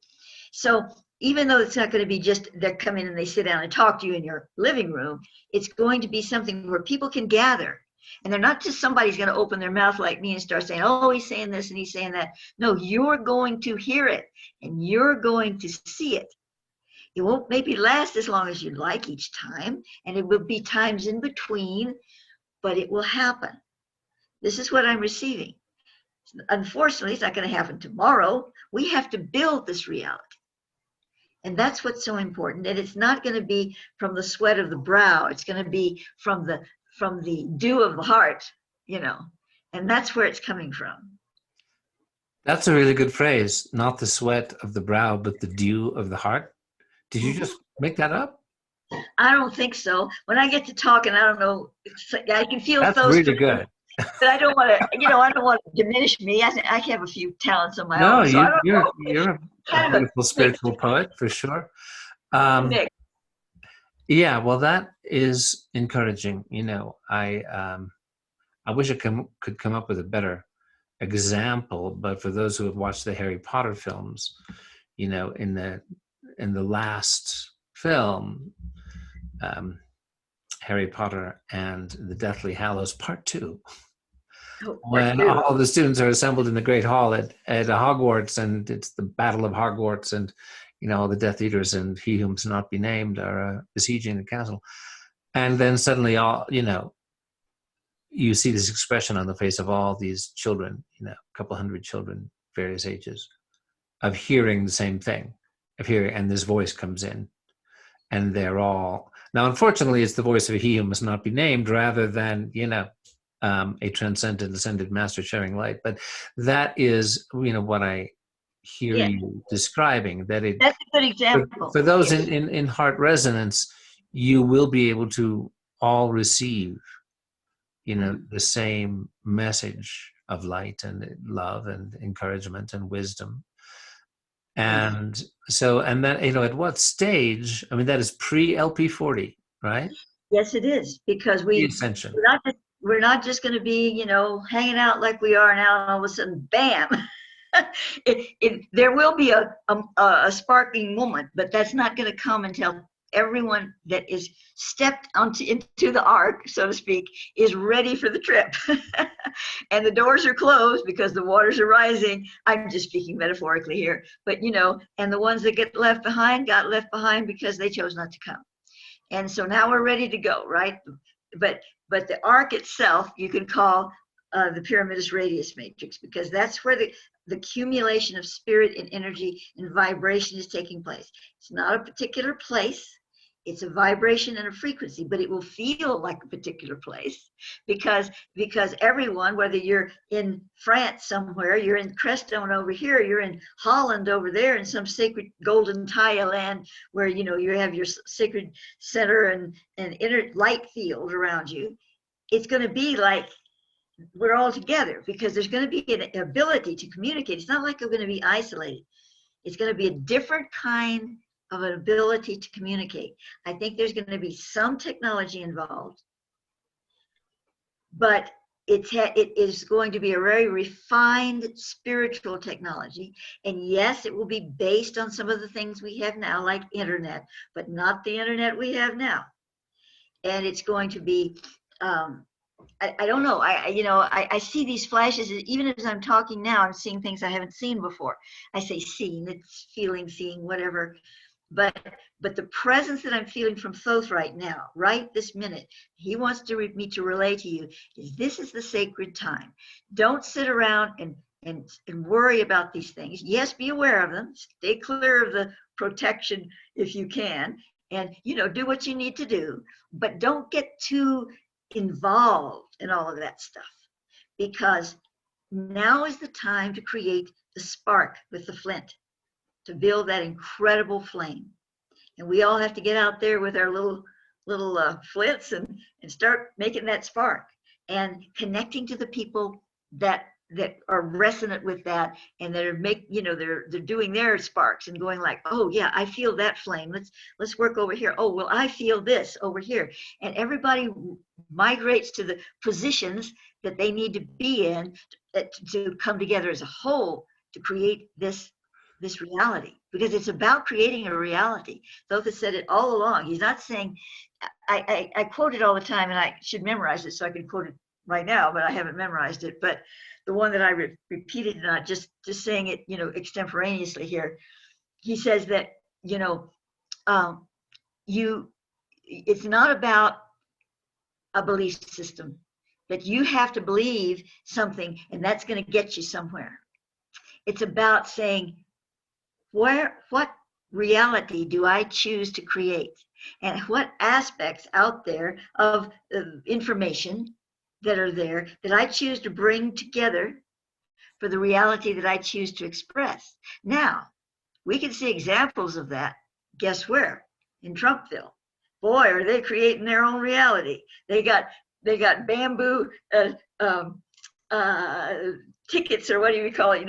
So even though it's not going to be just they come in and they sit down and talk to you in your living room, it's going to be something where people can gather. And they're not just somebody's going to open their mouth like me and start saying, oh, he's saying this and he's saying that. No, you're going to hear it and you're going to see it. It won't maybe last as long as you'd like each time, and it will be times in between, but it will happen. This is what I'm receiving. Unfortunately, it's not going to happen tomorrow. We have to build this reality. And that's what's so important. And it's not going to be from the sweat of the brow. It's going to be from the dew of the heart, and that's where it's coming from. That's a really good phrase. Not the sweat of the brow, but the dew of the heart. Did you just make that up? I don't think so. When I get to talking, I don't know. I can feel That's those. really good. But I don't want to, I don't want to diminish me. I have a few talents of my No, own. So you're a beautiful spiritual poet for sure. Yeah, well, that is encouraging. I wish I could come up with a better example, but for those who have watched the Harry Potter films, in the last film, Harry Potter and the Deathly Hallows Part 2, when all the students are assembled in the Great Hall at Hogwarts, and it's the Battle of Hogwarts, and all the Death Eaters and he whom shall not be named are besieging the castle, and then suddenly you see this expression on the face of all these children, a couple hundred children, various ages, of hearing the same thing, and this voice comes in, and they're all now. Unfortunately, it's the voice of he who must not be named, rather than a transcendent ascended master sharing light. But that is what I hear you describing. That's a good example for those in heart resonance. You will be able to all receive the same message of light and love and encouragement and wisdom. And so, and then, at what stage, I mean, that is pre-LP40, right? Yes, it is, because Ascension. We're not just going to be, hanging out like we are now, and all of a sudden, bam. There will be a sparking moment, but that's not going to come until everyone that is stepped into the ark, so to speak, is ready for the trip. And the doors are closed because the waters are rising. I'm just speaking metaphorically here, but and the ones that got left behind because they chose not to come. And so now we're ready to go, right? But the ark itself, you can call the pyramidus radius matrix, because that's where the accumulation of spirit and energy and vibration is taking place. It's not a particular place. It's a vibration and a frequency, but it will feel like a particular place because everyone, whether you're in France somewhere, you're in Crestone over here, you're in Holland over there, in some sacred golden Taya land where you have your sacred center and inner light field around you. It's going to be like we're all together because there's going to be an ability to communicate. It's not like we're going to be isolated. It's going to be a different kind of an ability to communicate. I think there's going to be some technology involved, but it is going to be a very refined spiritual technology. And yes, it will be based on some of the things we have now, like internet, but not the internet we have now. And it's going to be, I don't know. I see these flashes. Even as I'm talking now, I'm seeing things I haven't seen before. I say seeing, it's feeling, seeing, whatever. But the presence that I'm feeling from Thoth right now, right this minute, he wants me to relay to you is this is the sacred time. Don't sit around and worry about these things. Yes, be aware of them. Stay clear of the protection if you can, and do what you need to do. But don't get too involved in all of that stuff, because now is the time to create the spark with the flint, to build that incredible flame. And we all have to get out there with our little flints and start making that spark and connecting to the people that are resonant with that, and that are they're doing their sparks and going like, oh yeah, I feel that flame. Let's work over here. Oh well, I feel this over here. And everybody migrates to the positions that they need to be in to come together as a whole to create this reality, because it's about creating a reality. Thotha said it all along. He's not saying, I quote it all the time, and I should memorize it so I can quote it right now, but I haven't memorized it. But the one that I repeated, not just saying it, extemporaneously here. He says that, it's not about a belief system, that you have to believe something and that's going to get you somewhere. It's about saying, what reality do I choose to create? And what aspects out there of information that are there that I choose to bring together for the reality that I choose to express? Now, we can see examples of that. Guess where? In Trumpville. Boy, are they creating their own reality. They got bamboo tickets, or what do you call it?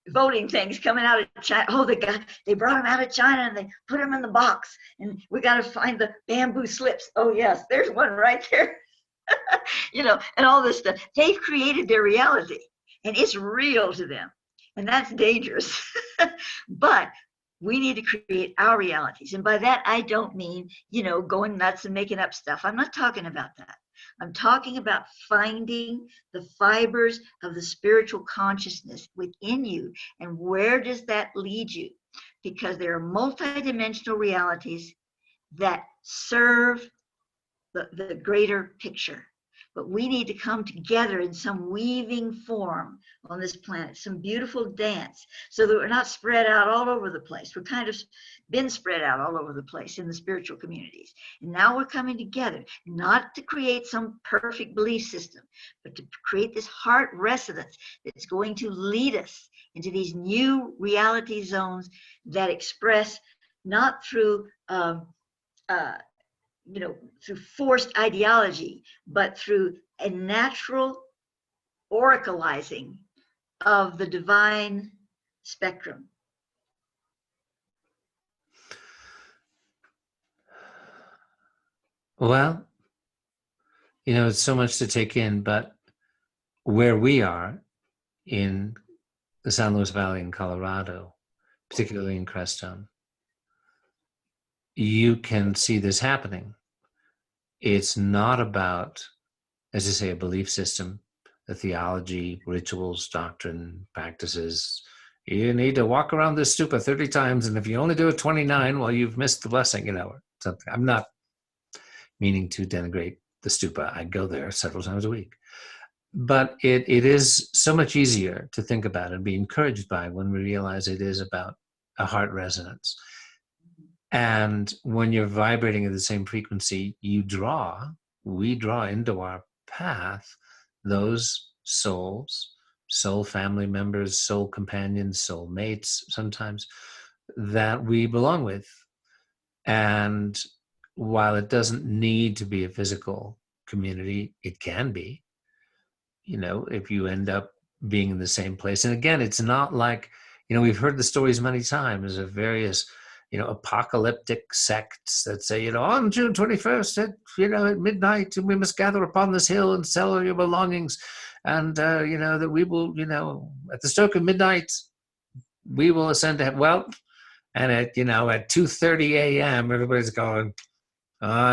Voting things coming out of China. Oh, they brought them out of China and they put them in the box, and we got to find the bamboo slips. Oh yes, there's one right there. And all this stuff. They've created their reality, and it's real to them, and that's dangerous. But we need to create our realities, and by that I don't mean going nuts and making up stuff. I'm not talking about that. I'm talking about finding the fibers of the spiritual consciousness within you, and where does that lead you? Because there are multidimensional realities that serve the greater picture. But we need to come together in some weaving form on this planet, some beautiful dance, so that we're not spread out all over the place. We're kind of been spread out all over the place in the spiritual communities. And now we're coming together, not to create some perfect belief system, but to create this heart resonance that's going to lead us into these new reality zones that express not through through forced ideology, but through a natural oracleizing of the divine spectrum. Well, it's so much to take in, but where we are in the San Luis Valley in Colorado, particularly in Crestone, you can see this happening. It's not about, as I say, a belief system, a theology, rituals, doctrine, practices. You need to walk around this stupa 30 times, and if you only do it 29, well, you've missed the blessing, or something. I'm not meaning to denigrate the stupa. I go there several times a week. But it is so much easier to think about and be encouraged by when we realize it is about a heart resonance. And when you're vibrating at the same frequency, we draw into our path those souls, soul family members, soul companions, soul mates sometimes, that we belong with. And while it doesn't need to be a physical community, it can be, if you end up being in the same place. And again, it's not like, we've heard the stories many times of various apocalyptic sects that say, on June 21st at midnight, we must gather upon this hill and sell all your belongings. And, that we will, at the stroke of midnight, we will ascend to heaven. Well, and at 2:30 a.m., everybody's going,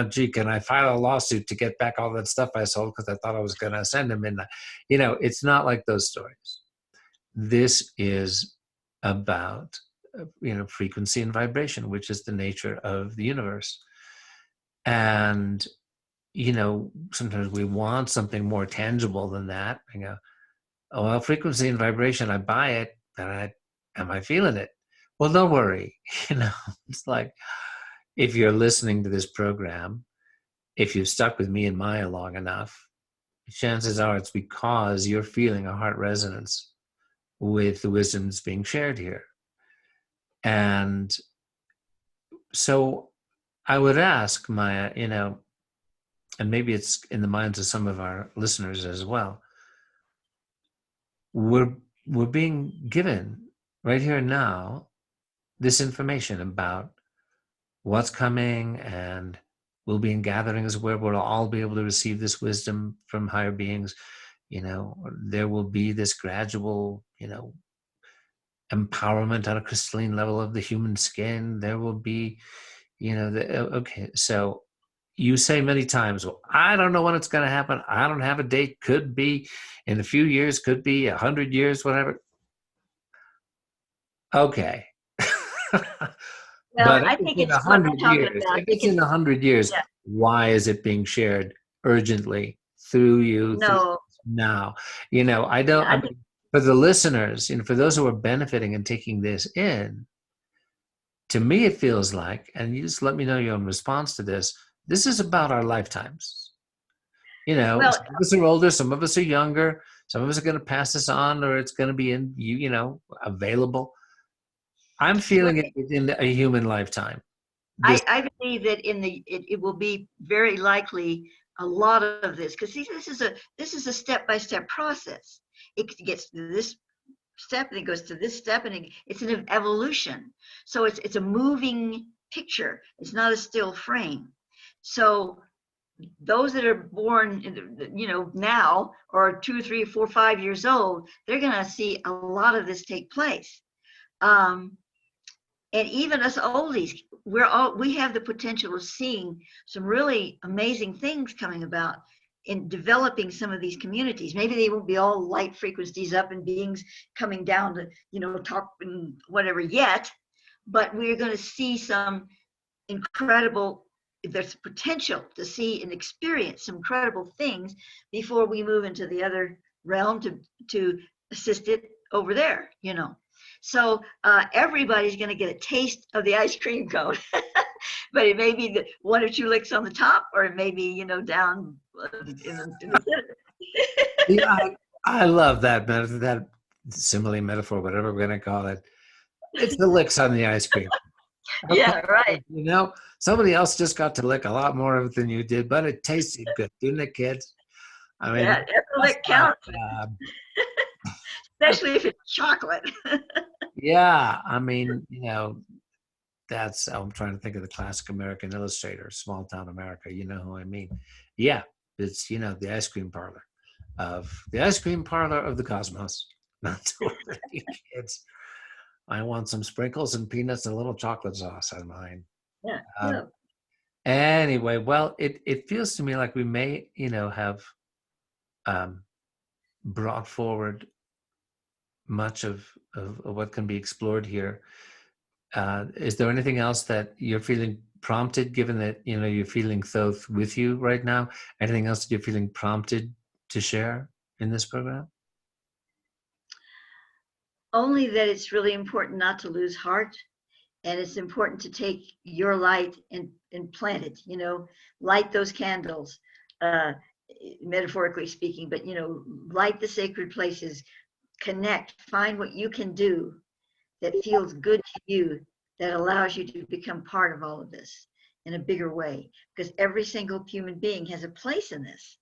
gee, can I file a lawsuit to get back all that stuff I sold because I thought I was going to ascend at midnight? It's not like those stories. This is about frequency and vibration, which is the nature of the universe. And sometimes we want something more tangible than that. I go, oh well, frequency and vibration, I buy it, but am I feeling it? Well, don't worry. It's like, if you're listening to this program if you've stuck with me and Maia long enough, chances are it's because you're feeling a heart resonance with the wisdoms being shared here. And so I would ask Maia, and maybe it's in the minds of some of our listeners as well, we're being given right here and now this information about what's coming, and we'll be in gatherings where we'll all be able to receive this wisdom from higher beings. There will be this gradual, empowerment on a crystalline level of the human skin. There will be, okay, so you say many times, well, I don't know when it's going to happen. I don't have a date. Could be in a few years, could be 100 years, whatever. Okay. Well, But if I it's think in it's what we're 100 talking years, about. if it's in 100 years, Yeah, why is it being shared urgently through you, through no, now? yeah, I mean, for the listeners, for those who are benefiting and taking this in, to me, it feels like, and you just let me know your own response to this is about our lifetimes. well, Some of us are older, some of us are younger, some of us are going to pass this on, or it's going to be available. I'm well, feeling it within a human lifetime. This, I believe that it will be very likely a lot of this, because this is a step-by-step process. It gets to this step and it goes to this step, and it's an evolution. So it's a moving picture. It's not a still frame. So those that are born, now, or 2, 3, 4, 5 years old, they're going to see a lot of this take place. And even us oldies, we have the potential of seeing some really amazing things coming about in developing some of these communities. Maybe they won't be all light frequencies up and beings coming down to talk and whatever yet, but we're going to see some incredible, there's potential to see and experience some incredible things before we move into the other realm to assist it over there. So everybody's going to get a taste of the ice cream cone, but it may be the 1 or 2 licks on the top, or it may be down in the center. yeah, I love that simile, metaphor, whatever we're going to call it. It's the licks on the ice cream. Okay. Yeah, right. Somebody else just got to lick a lot more of it than you did, but it tasted good, didn't it, kids? I mean, Yeah, every lick counts, especially if it's chocolate. yeah, I mean, I'm trying to think of the classic American illustrator, Small Town America. You know who I mean? Yeah, it's, the ice cream parlor of the cosmos. Not to worry, kids. I want some sprinkles and peanuts and a little chocolate sauce on mine. Yeah, yeah. Um, anyway, well, it feels to me like we may, have brought forward much of what can be explored here. Is there anything else that you're feeling prompted, given that you're feeling Thoth with you right now? Anything else that you're feeling prompted to share in this program? Only that it's really important not to lose heart, and it's important to take your light and plant it. Light those candles, uh, metaphorically speaking, but light the sacred places. Connect, find what you can do that feels good to you, that allows you to become part of all of this in a bigger way, because every single human being has a place in this.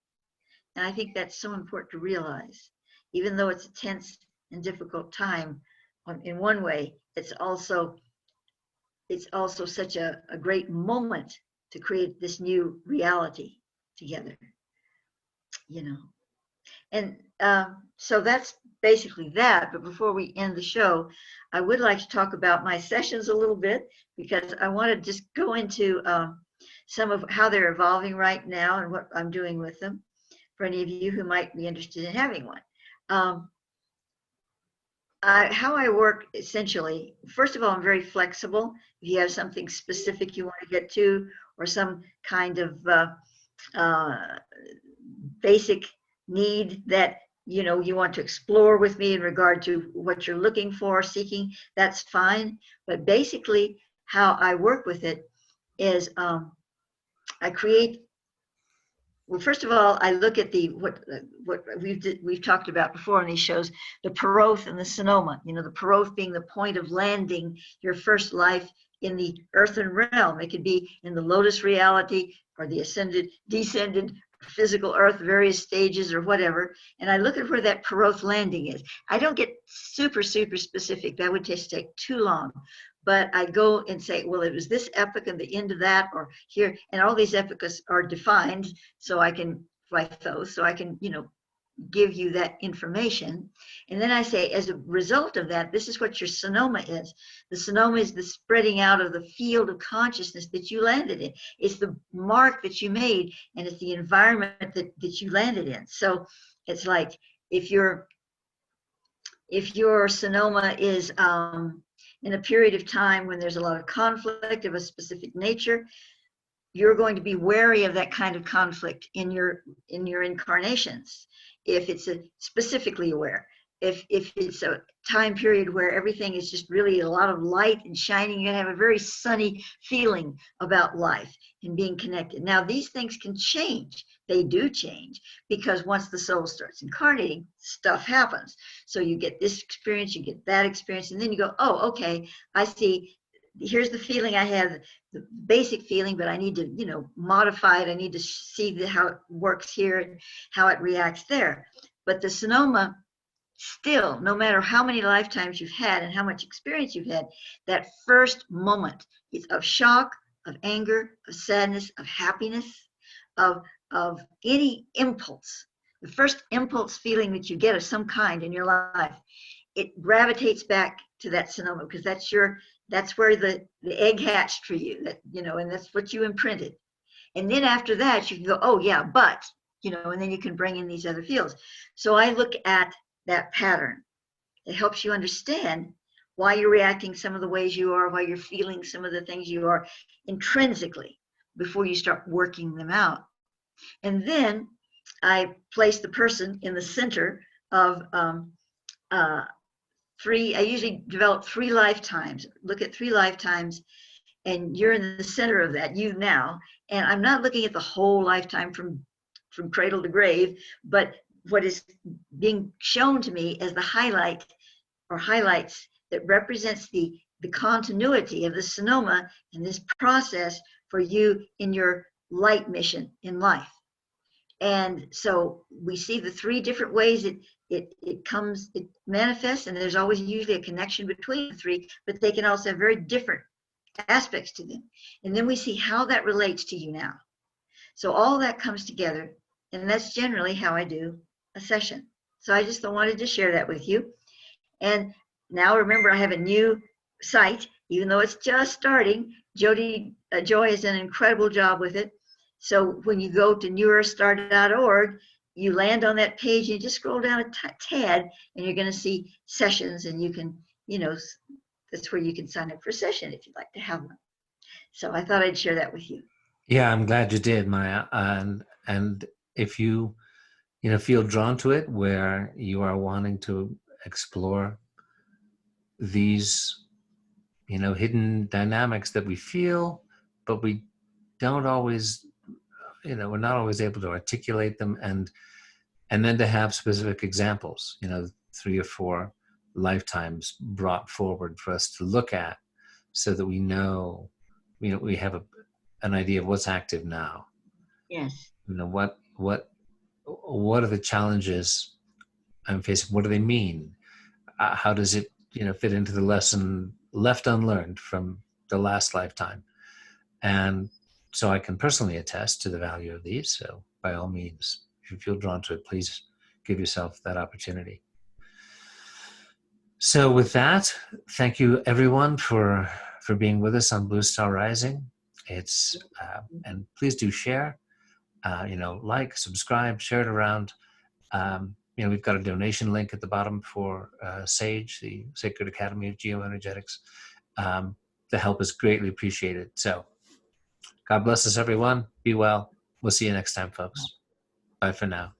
And I think that's so important to realize. Even though it's a tense and difficult time, in one way, it's also such a great moment to create this new reality together. And so that's basically that. But before we end the show, I would like to talk about my sessions a little bit, because I want to just go into some of how they're evolving right now and what I'm doing with them for any of you who might be interested in having one. How I work, essentially, first of all, I'm very flexible. If you have something specific you want to get to, or some kind of basic need that you want to explore with me in regard to what you're looking for, seeking, that's fine. But basically, how I work with it is I create Well, first of all, I look at the what we've talked about before in these shows, the Peroth and the Sonoma. You know, the Peroth being the point of landing your first life in the earthen realm. It could be in the lotus reality or the ascended, descended physical earth, various stages or whatever. And I look at where that Peroth landing is. I don't get super specific. That would just take too long. But I go and say, well, it was this epoch and the end of that, or here, and all these epochs are defined, so I can, like those, so I can, give you that information. And then I say, as a result of that, this is what your Sonoma is. The Sonoma is the spreading out of the field of consciousness that you landed in. It's the mark that you made, and it's the environment that you landed in. So it's like if your Sonoma is in a period of time when there's a lot of conflict of a specific nature, you're going to be wary of that kind of conflict in your incarnations. If it's specifically aware, if it's a time period where everything is just really a lot of light and shining, you're gonna have a very sunny feeling about life and being connected. Now, these things can change. They do change, because once the soul starts incarnating, stuff happens. So you get this experience, you get that experience, and then you go, oh, okay, I see. Here's the feeling I have, the basic feeling, but I need to, modify it. I need to see how it works here and how it reacts there. But the Sonoma, still, no matter how many lifetimes you've had and how much experience you've had, that first moment is of shock, of anger, of sadness, of happiness, of any impulse. The first impulse feeling that you get of some kind in your life, it gravitates back to that Sonoma, because that's where the egg hatched for you, and that's what you imprinted. And then after that, you can go, oh yeah, but, and then you can bring in these other fields. So I look at that pattern. It helps you understand why you're reacting some of the ways you are, why you're feeling some of the things you are intrinsically, before you start working them out. And then I place the person in the center of I usually develop 3 lifetimes, look at 3 lifetimes, and you're in the center of that, you now. And I'm not looking at the whole lifetime from cradle to grave, but what is being shown to me as the highlight or highlights that represents the continuity of the Sonoma in this process for you in your light mission in life. And so we see the 3 different ways it manifests, and there's always usually a connection between the 3, but they can also have very different aspects to them. And then we see how that relates to you now. So all that comes together, and that's generally how I do a session. So I just wanted to share that with you. And now remember, I have a new site, even though it's just starting. Joy has done an incredible job with it. So when you go to newerstar.org, you land on that page, and you just scroll down a tad, and you're going to see sessions, and you can, that's where you can sign up for a session if you'd like to have one. So I thought I'd share that with you. Yeah, I'm glad you did, Maya. And if you, feel drawn to it, where you are wanting to explore these, hidden dynamics that we feel, but we don't always, we're not always able to articulate them, and then to have specific examples, 3 or 4 lifetimes brought forward for us to look at, so that we know, we have an idea of what's active now. Yes. What are the challenges I'm facing? What do they mean? How does it, fit into the lesson left unlearned from the last lifetime? And so I can personally attest to the value of these. So by all means, if you feel drawn to it, please give yourself that opportunity. So with that, thank you everyone for being with us on Blue Star Rising. It's and please do share, like, subscribe, share it around. We've got a donation link at the bottom for SAGE, the Sacred Academy of Geoenergetics. The help is greatly appreciated. So God bless us, everyone. Be well. We'll see you next time, folks. Bye for now.